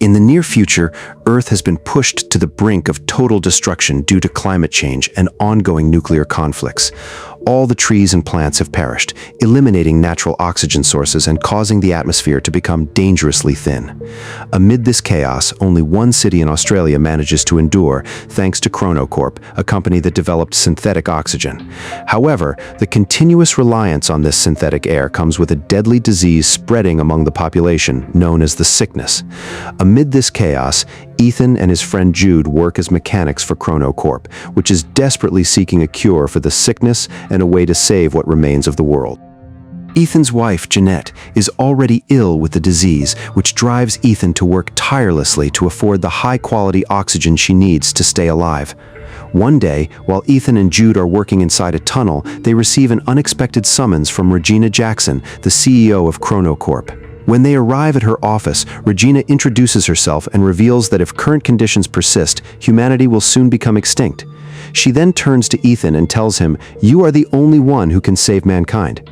In the near future, Earth has been pushed to the brink of total destruction due to climate change and ongoing nuclear conflicts. All the trees and plants have perished, eliminating natural oxygen sources and causing the atmosphere to become dangerously thin. Amid this chaos, only one city in Australia manages to endure, thanks to Chronocorp, a company that developed synthetic oxygen. However, the continuous reliance on this synthetic air comes with a deadly disease spreading among the population, known as the sickness. Amid this chaos, Ethan and his friend Jude work as mechanics for Chronocorp, which is desperately seeking a cure for the sickness and a way to save what remains of the world. Ethan's wife, Jeanette, is already ill with the disease, which drives Ethan to work tirelessly to afford the high-quality oxygen she needs to stay alive. One day, while Ethan and Jude are working inside a tunnel, they receive an unexpected summons from Regina Jackson, the CEO of Chronocorp. When they arrive at her office, Regina introduces herself and reveals that if current conditions persist, humanity will soon become extinct. She then turns to Ethan and tells him, "You are the only one who can save mankind."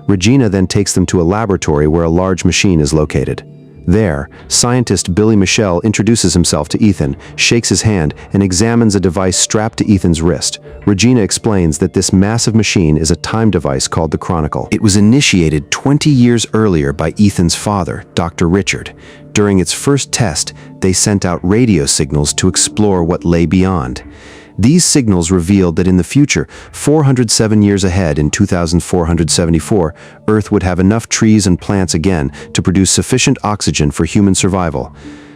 Regina then takes them to a laboratory where a large machine is located. There, scientist Billy Michelle introduces himself to Ethan, shakes his hand, and examines a device strapped to Ethan's wrist. Regina explains that this massive machine is a time device called the Chronicle. It was initiated 20 years earlier by Ethan's father, Dr. Richard. During its first test, they sent out radio signals to explore what lay beyond. These signals revealed that in the future, 407 years ahead in 2474, Earth would have enough trees and plants again to produce sufficient oxygen for human survival.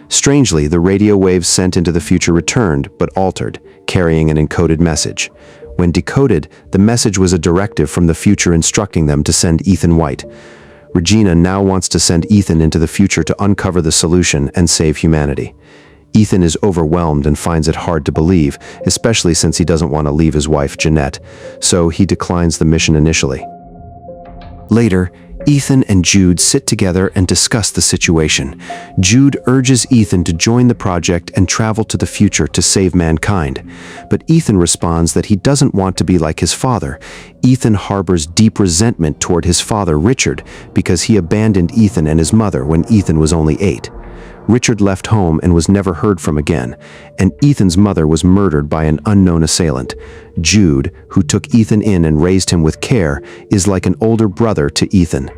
Strangely, the radio waves sent into the future returned, but altered, carrying an encoded message. When decoded, the message was a directive from the future instructing them to send Ethan White. Regina now wants to send Ethan into the future to uncover the solution and save humanity. Ethan is overwhelmed and finds it hard to believe, especially since he doesn't want to leave his wife, Jeanette, so he declines the mission initially. Later, Ethan and Jude sit together and discuss the situation. Jude urges Ethan to join the project and travel to the future to save mankind. But Ethan responds that he doesn't want to be like his father. Ethan harbors deep resentment toward his father, Richard, because he abandoned Ethan and his mother when Ethan was only 8. Richard left home and was never heard from again, and Ethan's mother was murdered by an unknown assailant. Jude, who took Ethan in and raised him with care, is like an older brother to Ethan.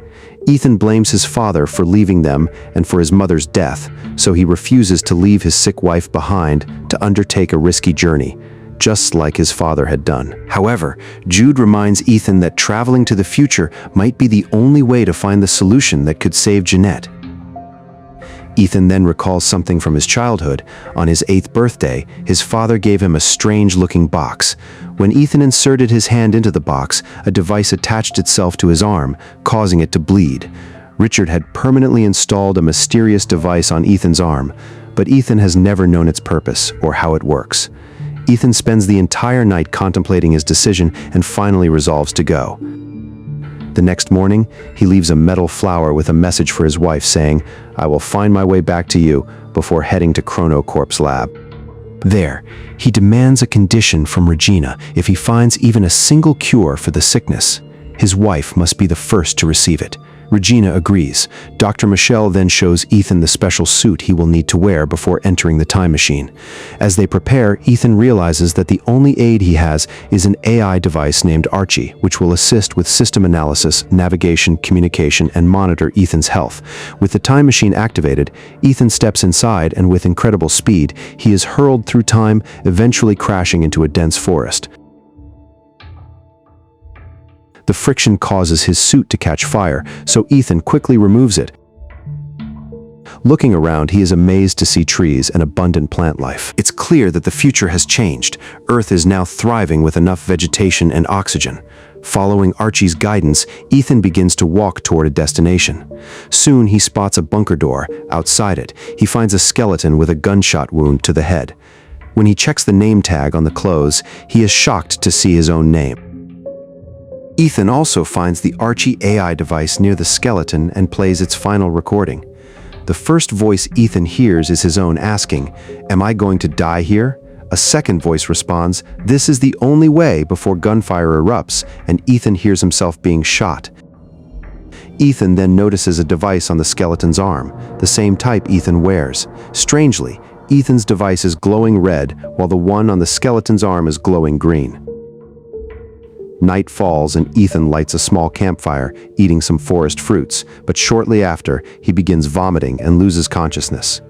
Ethan blames his father for leaving them and for his mother's death, so he refuses to leave his sick wife behind to undertake a risky journey, just like his father had done. However, Jude reminds Ethan that traveling to the future might be the only way to find the solution that could save Jeanette. Ethan then recalls something from his childhood. On his 8th birthday, his father gave him a strange-looking box. When Ethan inserted his hand into the box, a device attached itself to his arm, causing it to bleed. Richard had permanently installed a mysterious device on Ethan's arm, but Ethan has never known its purpose or how it works. Ethan spends the entire night contemplating his decision and finally resolves to go. The next morning, he leaves a metal flower with a message for his wife saying, "I will find my way back to you," before heading to Chronocorp's lab. There, he demands a condition from Regina if he finds even a single cure for the sickness. His wife must be the first to receive it. Regina agrees. Dr. Michelle then shows Ethan the special suit he will need to wear before entering the time machine. As they prepare, Ethan realizes that the only aid he has is an AI device named Archie, which will assist with system analysis, navigation, communication, and monitor Ethan's health. With the time machine activated, Ethan steps inside and with incredible speed, he is hurled through time, eventually crashing into a dense forest. The friction causes his suit to catch fire, so Ethan quickly removes it. Looking around, he is amazed to see trees and abundant plant life. It's clear that the future has changed. Earth is now thriving with enough vegetation and oxygen. Following Archie's guidance, Ethan begins to walk toward a destination. Soon, he spots a bunker door. Outside it, he finds a skeleton with a gunshot wound to the head. When he checks the name tag on the clothes, he is shocked to see his own name. Ethan also finds the Archie AI device near the skeleton and plays its final recording. The first voice Ethan hears is his own asking, "Am I going to die here?" A second voice responds, "This is the only way," before gunfire erupts and Ethan hears himself being shot. Ethan then notices a device on the skeleton's arm, the same type Ethan wears. Strangely, Ethan's device is glowing red, while the one on the skeleton's arm is glowing green. Night falls and Ethan lights a small campfire, eating some forest fruits, but shortly after, he begins vomiting and loses consciousness.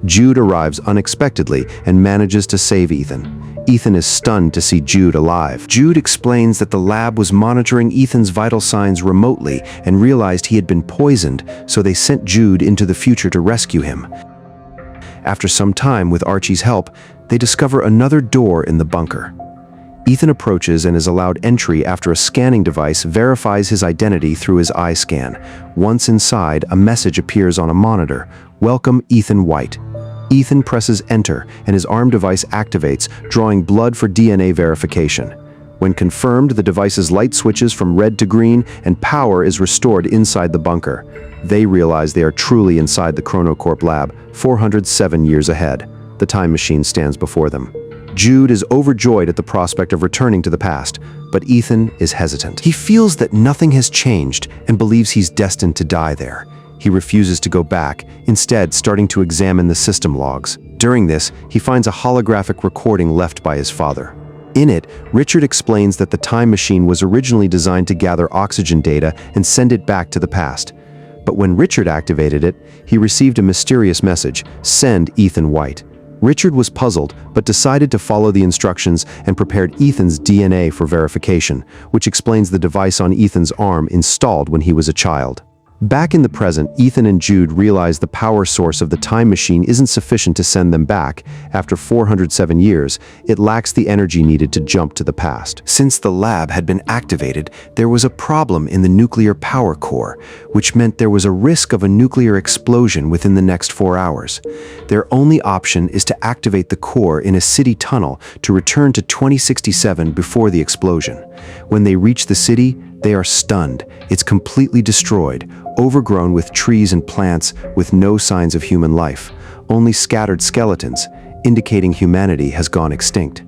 Jude arrives unexpectedly and manages to save Ethan. Ethan is stunned to see Jude alive. Jude explains that the lab was monitoring Ethan's vital signs remotely and realized he had been poisoned, so they sent Jude into the future to rescue him. After some time, with Archie's help, they discover another door in the bunker. Ethan approaches and is allowed entry after a scanning device verifies his identity through his eye scan. Once inside, a message appears on a monitor. "Welcome, Ethan White." Ethan presses enter and his arm device activates, drawing blood for DNA verification. When confirmed, the device's light switches from red to green and power is restored inside the bunker. They realize they are truly inside the Chronocorp lab, 407 years ahead. The time machine stands before them. Jude is overjoyed at the prospect of returning to the past, but Ethan is hesitant. He feels that nothing has changed and believes he's destined to die there. He refuses to go back, instead starting to examine the system logs. During this, he finds a holographic recording left by his father. In it, Richard explains that the time machine was originally designed to gather oxygen data and send it back to the past. But when Richard activated it, he received a mysterious message: "Send Ethan White." Richard was puzzled, but decided to follow the instructions and prepared Ethan's DNA for verification, which explains the device on Ethan's arm installed when he was a child. Back in the present, Ethan and Jude realize the power source of the time machine isn't sufficient to send them back. After 407 years, it lacks the energy needed to jump to the past. Since the lab had been activated, there was a problem in the nuclear power core, which meant there was a risk of a nuclear explosion within the next 4 hours. Their only option is to activate the core in a city tunnel to return to 2067 before the explosion. When they reach the city, they are stunned. It's completely destroyed, overgrown with trees and plants with no signs of human life, only scattered skeletons, indicating humanity has gone extinct.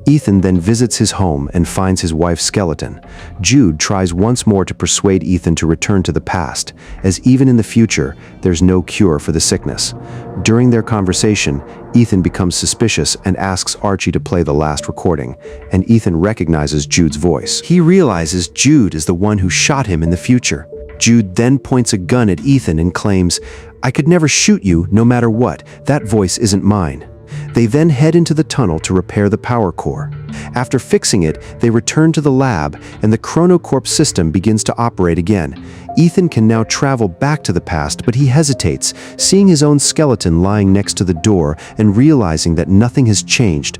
Ethan then visits his home and finds his wife's skeleton. Jude tries once more to persuade Ethan to return to the past, as even in the future, there's no cure for the sickness. During their conversation, Ethan becomes suspicious and asks Archie to play the last recording, and Ethan recognizes Jude's voice. He realizes Jude is the one who shot him in the future. Jude then points a gun at Ethan and claims, "I could never shoot you no matter what. That voice isn't mine." They then head into the tunnel to repair the power core. After fixing it, they return to the lab, and the Chronocorp system begins to operate again. Ethan can now travel back to the past, but he hesitates, seeing his own skeleton lying next to the door and realizing that nothing has changed.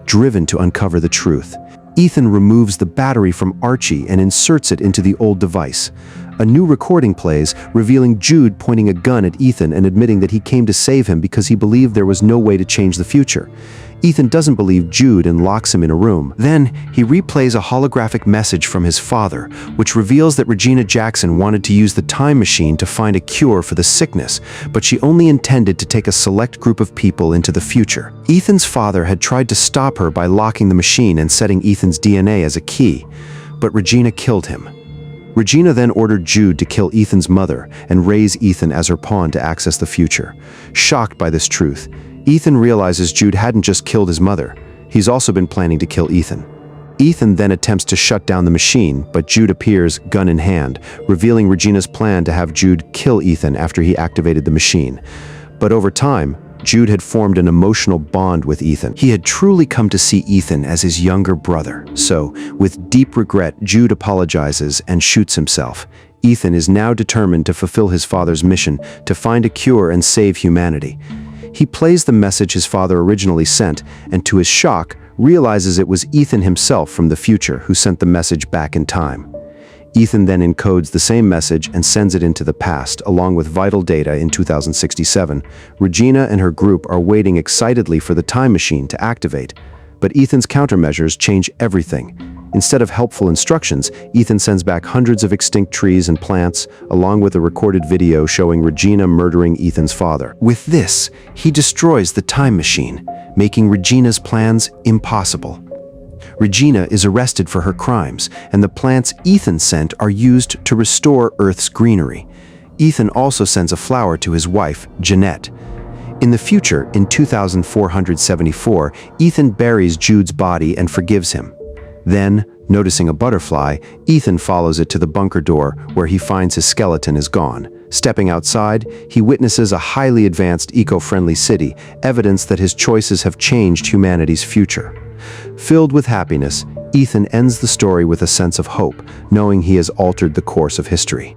Driven to uncover the truth, Ethan removes the battery from Archie and inserts it into the old device. A new recording plays, revealing Jude pointing a gun at Ethan and admitting that he came to save him because he believed there was no way to change the future. Ethan doesn't believe Jude and locks him in a room. Then, he replays a holographic message from his father, which reveals that Regina Jackson wanted to use the time machine to find a cure for the sickness, but she only intended to take a select group of people into the future. Ethan's father had tried to stop her by locking the machine and setting Ethan's DNA as a key, but Regina killed him. Regina then ordered Jude to kill Ethan's mother and raise Ethan as her pawn to access the future. Shocked by this truth, Ethan realizes Jude hadn't just killed his mother, he's also been planning to kill Ethan. Ethan then attempts to shut down the machine, but Jude appears, gun in hand, revealing Regina's plan to have Jude kill Ethan after he activated the machine. But over time, Jude had formed an emotional bond with Ethan. He had truly come to see Ethan as his younger brother. So, with deep regret, Jude apologizes and shoots himself. Ethan is now determined to fulfill his father's mission to find a cure and save humanity. He plays the message his father originally sent, and to his shock, realizes it was Ethan himself from the future who sent the message back in time. Ethan then encodes the same message and sends it into the past, along with vital data in 2067. Regina and her group are waiting excitedly for the time machine to activate. But Ethan's countermeasures change everything. Instead of helpful instructions, Ethan sends back hundreds of extinct trees and plants, along with a recorded video showing Regina murdering Ethan's father. With this, he destroys the time machine, making Regina's plans impossible. Regina is arrested for her crimes, and the plants Ethan sent are used to restore Earth's greenery. Ethan also sends a flower to his wife, Jeanette. In the future, in 2474, Ethan buries Jude's body and forgives him. Then, noticing a butterfly, Ethan follows it to the bunker door, where he finds his skeleton is gone. Stepping outside, he witnesses a highly advanced eco-friendly city, evidence that his choices have changed humanity's future. Filled with happiness, Ethan ends the story with a sense of hope, knowing he has altered the course of history.